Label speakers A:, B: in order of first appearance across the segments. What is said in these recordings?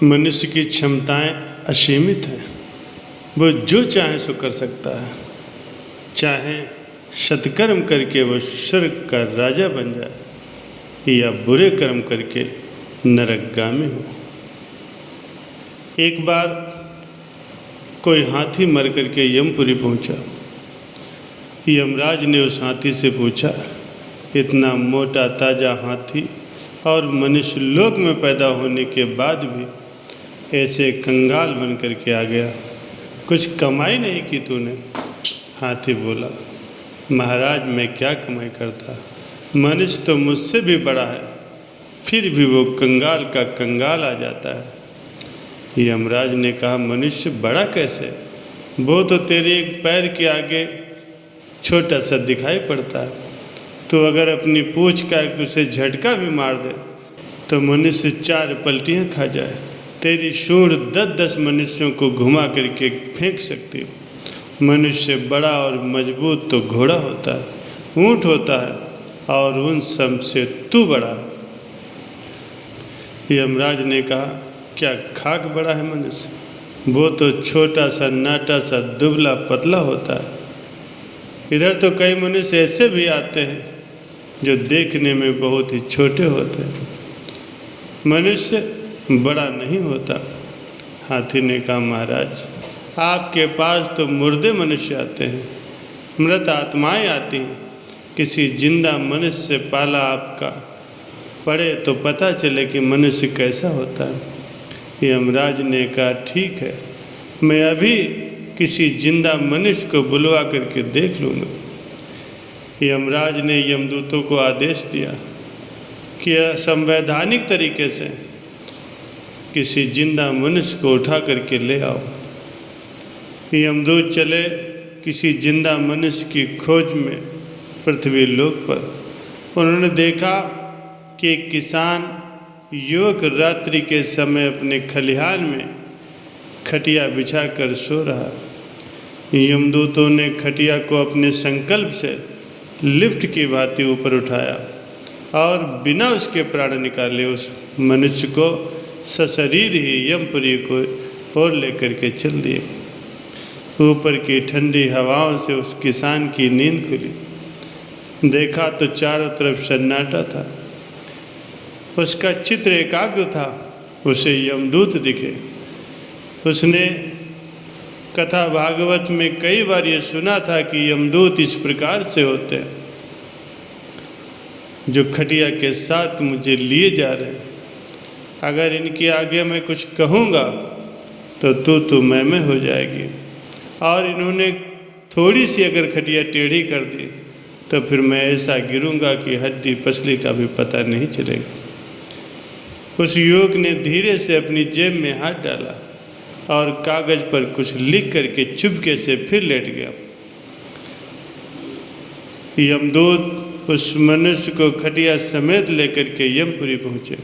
A: मनुष्य की क्षमताएं असीमित हैं। वो जो चाहे सो कर सकता है। चाहे सत्कर्म करके वो स्वर्ग का राजा बन जाए या बुरे कर्म करके नरकगामी हो। एक बार कोई हाथी मर करके यमपुरी पहुंचा। यमराज ने उस हाथी से पूछा, इतना मोटा ताज़ा हाथी और मनुष्य लोक में पैदा होने के बाद भी ऐसे कंगाल बन करके आ गया, कुछ कमाई नहीं की तूने? हाथी बोला, महाराज मैं क्या कमाई करता, मनुष्य तो मुझसे भी बड़ा है, फिर भी वो कंगाल का कंगाल आ जाता है। यमराज ने कहा, मनुष्य बड़ा कैसे? वो तो तेरे एक पैर के आगे छोटा सा दिखाई पड़ता है। तो अगर अपनी पूँछ का उसे झटका भी मार दे तो मनुष्य 4 पलटियाँ खा जाए। तेरी सूंड 10-10 मनुष्यों को घुमा करके फेंक सकती हो। मनुष्य बड़ा और मजबूत तो घोड़ा होता है, ऊँट होता है, और उन सब से तू बड़ा है। यमराज ने कहा, क्या खाक बड़ा है मनुष्य? वो तो छोटा सा नाटा सा दुबला पतला होता है। इधर तो कई मनुष्य ऐसे भी आते हैं जो देखने में बहुत ही छोटे होते हैं। मनुष्य बड़ा नहीं होता। हाथी ने कहा, महाराज आपके पास तो मुर्दे मनुष्य आते हैं, मृत आत्माएं आती हैं। किसी जिंदा मनुष्य से पाला आपका पड़े तो पता चले कि मनुष्य कैसा होता है। यमराज ने कहा, ठीक है, मैं अभी किसी जिंदा मनुष्य को बुलवा करके देख लूँगा। यमराज ने यमदूतों को आदेश दिया कि संवैधानिक तरीके से किसी जिंदा मनुष्य को उठा करके ले आओ। यमदूत चले किसी जिंदा मनुष्य की खोज में पृथ्वी लोक पर। उन्होंने देखा कि एक किसान युवक रात्रि के समय अपने खलिहान में खटिया बिछा कर सो रहा। यमदूतों ने खटिया को अपने संकल्प से लिफ्ट की भांति ऊपर उठाया और बिना उसके प्राण निकाले उस मनुष्य को सशरीर ही यमपुरी को ओर लेकर के चल दिए। ऊपर की ठंडी हवाओं से उस किसान की नींद खुली। देखा तो चारों तरफ सन्नाटा था। उसका चित्र एकाग्र था। उसे यमदूत दिखे। उसने कथा भागवत में कई बार ये सुना था कि यमदूत इस प्रकार से होते हैं, जो खटिया के साथ मुझे लिए जा रहे हैं। अगर इनके आगे मैं कुछ कहूँगा तो तू मैं हो जाएगी, और इन्होंने थोड़ी सी अगर खटिया टेढ़ी कर दी तो फिर मैं ऐसा गिरूंगा कि हड्डी पसली का भी पता नहीं चलेगा। उस युवक ने धीरे से अपनी जेब में हाथ डाला और कागज पर कुछ लिख करके चुपके से फिर लेट गया। यमदूत उस मनुष्य को खटिया समेत लेकर के यमपुरी पहुँचे।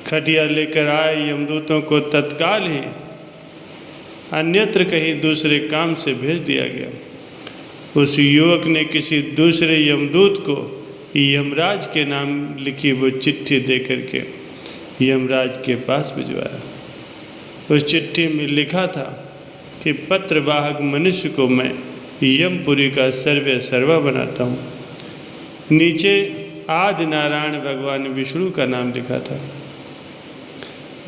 A: खटिया लेकर आए यमदूतों को तत्काल ही अन्यत्र कहीं दूसरे काम से भेज दिया गया। उस युवक ने किसी दूसरे यमदूत को यमराज के नाम लिखी वो चिट्ठी दे करके यमराज के पास भिजवाया। उस चिट्ठी में लिखा था कि पत्रवाहक मनुष्य को मैं यमपुरी का सर्वे सर्वा बनाता हूँ। नीचे आदि नारायण भगवान विष्णु का नाम लिखा था।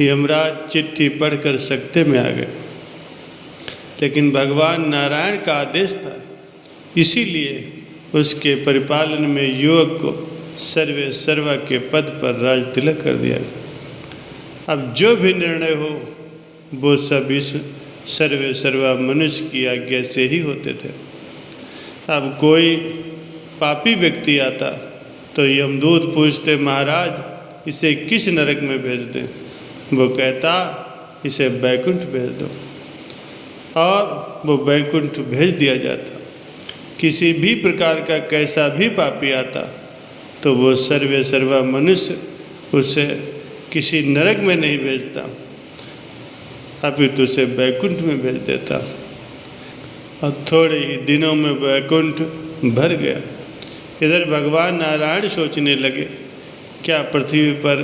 A: यमराज चिट्ठी पढ़कर सकते में आ गए, लेकिन भगवान नारायण का आदेश था, इसीलिए उसके परिपालन में युवक को सर्वे सर्वा के पद पर राज तिलक कर दिया गया। अब जो भी निर्णय हो वो सब इस सर्वे सर्वा मनुष्य की आज्ञा से ही होते थे। अब कोई पापी व्यक्ति आता तो यमदूत पूछते, महाराज इसे किस नरक में भेज दें? वो कहता, इसे बैकुंठ भेज दो, और वो बैकुंठ भेज दिया जाता। किसी भी प्रकार का कैसा भी पापी आता तो वो सर्वे सर्वा मनुष्य उसे किसी नरक में नहीं भेजता, अपितु उसे बैकुंठ में भेज देता। और थोड़े ही दिनों में बैकुंठ भर गया। इधर भगवान नारायण सोचने लगे, क्या पृथ्वी पर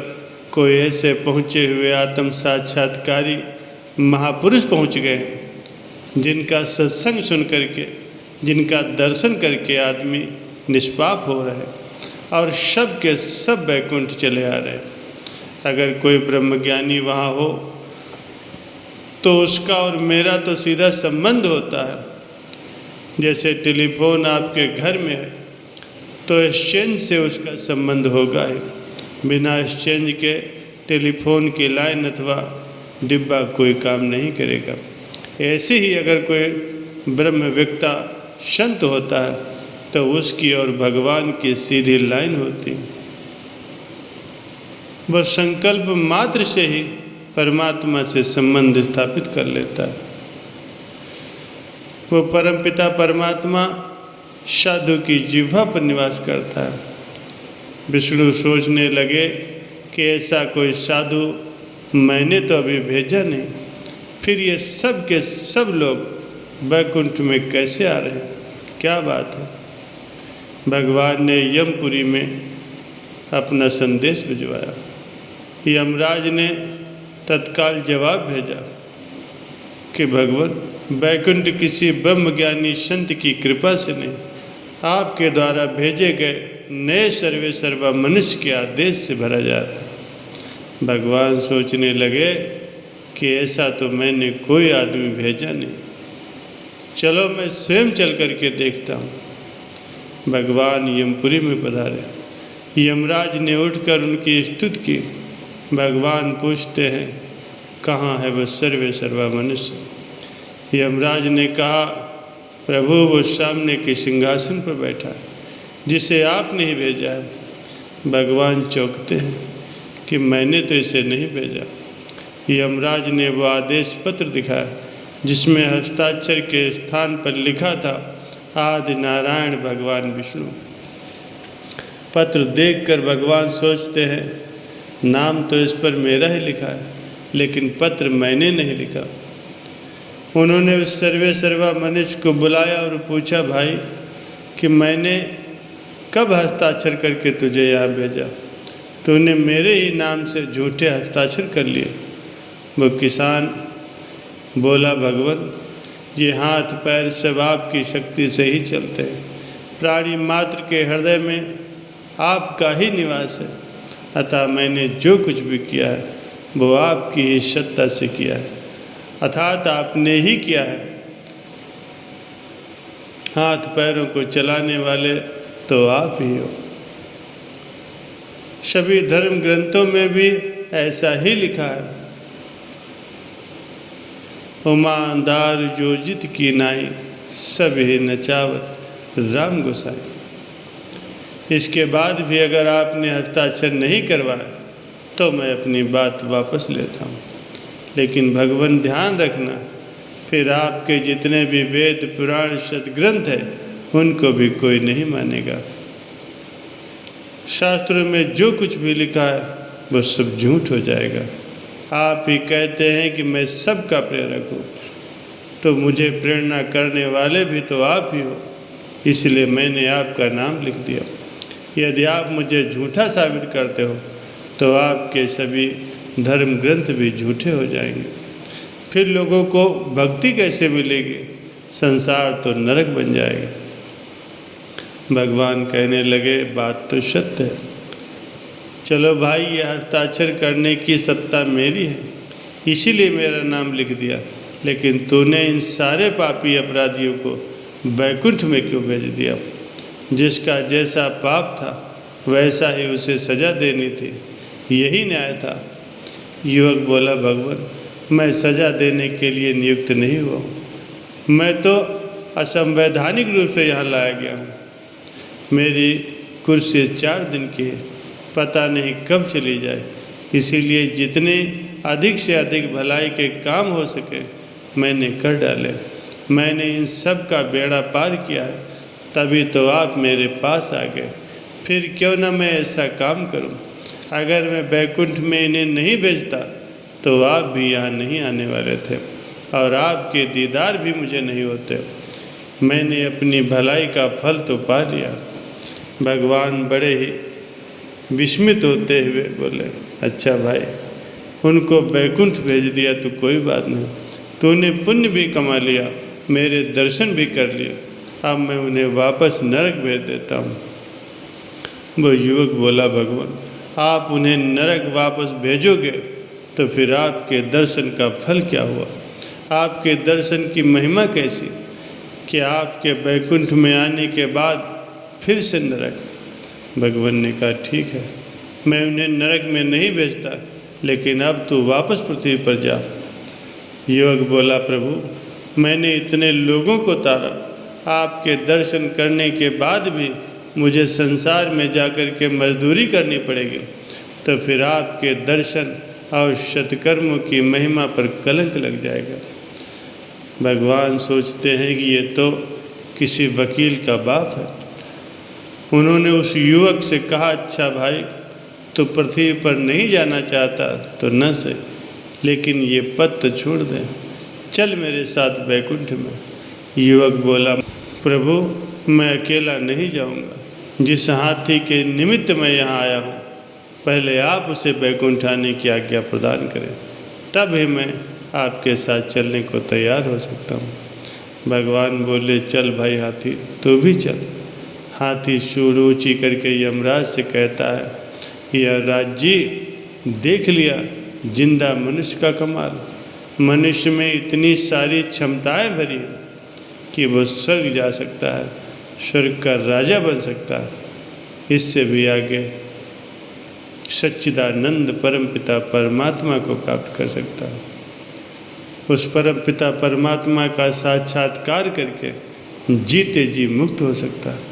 A: कोई ऐसे पहुँचे हुए आत्म साक्षात्कारी महापुरुष पहुँच गए हैं जिनका सत्संग सुन करके, जिनका दर्शन करके आदमी निष्पाप हो रहा है और सब के सब वैकुंठ चले आ रहे हैं। अगर कोई ब्रह्मज्ञानी वहाँ हो तो उसका और मेरा तो सीधा संबंध होता है। जैसे टेलीफोन आपके घर में है तो एक्सचेंज से उसका संबंध होगा ही। बिना एक्सचेंज के टेलीफोन की लाइन अथवा डिब्बा कोई काम नहीं करेगा। ऐसे ही अगर कोई ब्रह्मवेत्ता संत होता है तो उसकी और भगवान की सीधी लाइन होती है। वह संकल्प मात्र से ही परमात्मा से संबंध स्थापित कर लेता है। वो परमपिता परमात्मा साधु की जिह्वा पर निवास करता है। विष्णु सोचने लगे कि ऐसा कोई साधु मैंने तो अभी भेजा नहीं, फिर ये सब के सब लोग वैकुंठ में कैसे आ रहे हैं, क्या बात है। भगवान ने यमपुरी में अपना संदेश भिजवाया। यमराज ने तत्काल जवाब भेजा कि भगवान वैकुंठ किसी ब्रह्मज्ञानी संत की कृपा से नहीं, आपके द्वारा भेजे गए नए सर्वे सर्वा मनुष्य के आदेश से भरा जा रहा है। भगवान सोचने लगे कि ऐसा तो मैंने कोई आदमी भेजा नहीं, चलो मैं स्वयं चल करके देखता हूँ। भगवान यमपुरी में पधारे। यमराज ने उठकर उनकी स्तुति की। भगवान पूछते हैं कहाँ है वह सर्वे सर्वा मनुष्य। यमराज ने कहा प्रभु वो सामने के सिंहासन पर बैठा है जिसे आपने ही भेजा है। भगवान चौंकते हैं कि मैंने तो इसे नहीं भेजा। यमराज ने वो आदेश पत्र दिखाया जिसमें हस्ताक्षर के स्थान पर लिखा था आदि नारायण भगवान विष्णु। पत्र देखकर भगवान सोचते हैं नाम तो इस पर मेरा ही लिखा है, लेकिन पत्र मैंने नहीं लिखा। उन्होंने उस सर्वे सर्वा मनुष्य को बुलाया और पूछा भाई कि मैंने कब हस्ताक्षर करके तुझे यहाँ भेजा, तूने मेरे ही नाम से झूठे हस्ताक्षर कर लिए। वो किसान बोला भगवान ये हाथ पैर सब आपकी शक्ति से ही चलते हैं। प्राणी मात्र के हृदय में आपका ही निवास है, अतः मैंने जो कुछ भी किया है वो आपकी ही सत्ता से किया है, अर्थात आपने ही किया है। हाथ पैरों को चलाने वाले तो आप ही हो। सभी धर्म ग्रंथों में भी ऐसा ही लिखा है। उमानदार जो जित की नाई सभी नचावत राम गोसाई। इसके बाद भी अगर आपने हस्ताक्षर नहीं करवाया तो मैं अपनी बात वापस लेता हूँ। लेकिन भगवान ध्यान रखना फिर आपके जितने भी वेद पुराण सदग्रंथ हैं उनको भी कोई नहीं मानेगा। शास्त्रों में जो कुछ भी लिखा है वो सब झूठ हो जाएगा। आप ही कहते हैं कि मैं सबका प्रेरक हूँ, तो मुझे प्रेरणा करने वाले भी तो आप ही हो, इसलिए मैंने आपका नाम लिख दिया। यदि आप मुझे झूठा साबित करते हो तो आपके सभी धर्म ग्रंथ भी झूठे हो जाएंगे। फिर लोगों को भक्ति कैसे मिलेगी, संसार तो नरक बन जाएगा। भगवान कहने लगे बात तो सत्य है, चलो भाई ये हस्ताक्षर करने की सत्ता मेरी है, इसीलिए मेरा नाम लिख दिया। लेकिन तूने इन सारे पापी अपराधियों को वैकुंठ में क्यों भेज दिया? जिसका जैसा पाप था वैसा ही उसे सजा देनी थी, यही न्याय था। युवक बोला भगवान मैं सजा देने के लिए नियुक्त नहीं हुआ हूँ, मैं तो असंवैधानिक रूप से यहाँ लाया गया हूँ। मेरी कुर्सी 4 दिन की है, पता नहीं कब चली जाए, इसीलिए जितने अधिक से अधिक भलाई के काम हो सके मैंने कर डाले। मैंने इन सब का बेड़ा पार किया है, तभी तो आप मेरे पास आ गए। फिर क्यों न मैं ऐसा काम करूं? अगर मैं बैकुंठ में इन्हें नहीं भेजता तो आप भी यहाँ नहीं आने वाले थे और आपके दीदार भी मुझे नहीं होते। मैंने अपनी भलाई का फल तो पा लिया। भगवान बड़े ही विस्मित होते हुए बोले अच्छा भाई, उनको बैकुंठ भेज दिया तो कोई बात नहीं, तूने पुण्य भी कमा लिया, मेरे दर्शन भी कर लिए, अब मैं उन्हें वापस नरक भेज देता हूँ। वो युवक बोला, भगवान आप उन्हें नरक वापस भेजोगे तो फिर आपके दर्शन का फल क्या हुआ? आपके दर्शन की महिमा कैसी कि आपके बैकुंठ में आने के बाद फिर से नरक? भगवान ने कहा, ठीक है, मैं उन्हें नरक में नहीं भेजता, लेकिन अब तू वापस पृथ्वी पर जा। युवक बोला, प्रभु मैंने इतने लोगों को तारा, आपके दर्शन करने के बाद भी मुझे संसार में जाकर के मजदूरी करनी पड़ेगी, तो फिर आपके दर्शन और सत्कर्मों की महिमा पर कलंक लग जाएगा। भगवान सोचते हैं कि ये तो किसी वकील का बाप है। उन्होंने उस युवक से कहा, अच्छा भाई तो पृथ्वी पर नहीं जाना चाहता तो न सही, लेकिन ये पद तो छोड़ दे, चल मेरे साथ बैकुंठ में। युवक बोला, प्रभु मैं अकेला नहीं जाऊंगा, जिस हाथी के निमित्त मैं यहाँ आया हूँ पहले आप उसे बैकुंठ आने की आज्ञा प्रदान करें, तब ही मैं आपके साथ चलने को तैयार हो सकता हूँ। भगवान बोले, चल भाई हाथी, तू भी चल। हाथी सूंड ऊँची करके यमराज से कहता है, यमराज जी देख लिया जिंदा मनुष्य का कमाल, मनुष्य में इतनी सारी क्षमताएं भरी हैं कि वो स्वर्ग जा सकता है, स्वर्ग का राजा बन सकता है, इससे भी आगे सच्चिदानंद परमपिता परमात्मा को प्राप्त कर सकता है। उस परमपिता परमात्मा का साक्षात्कार करके जीते जी मुक्त हो सकता है।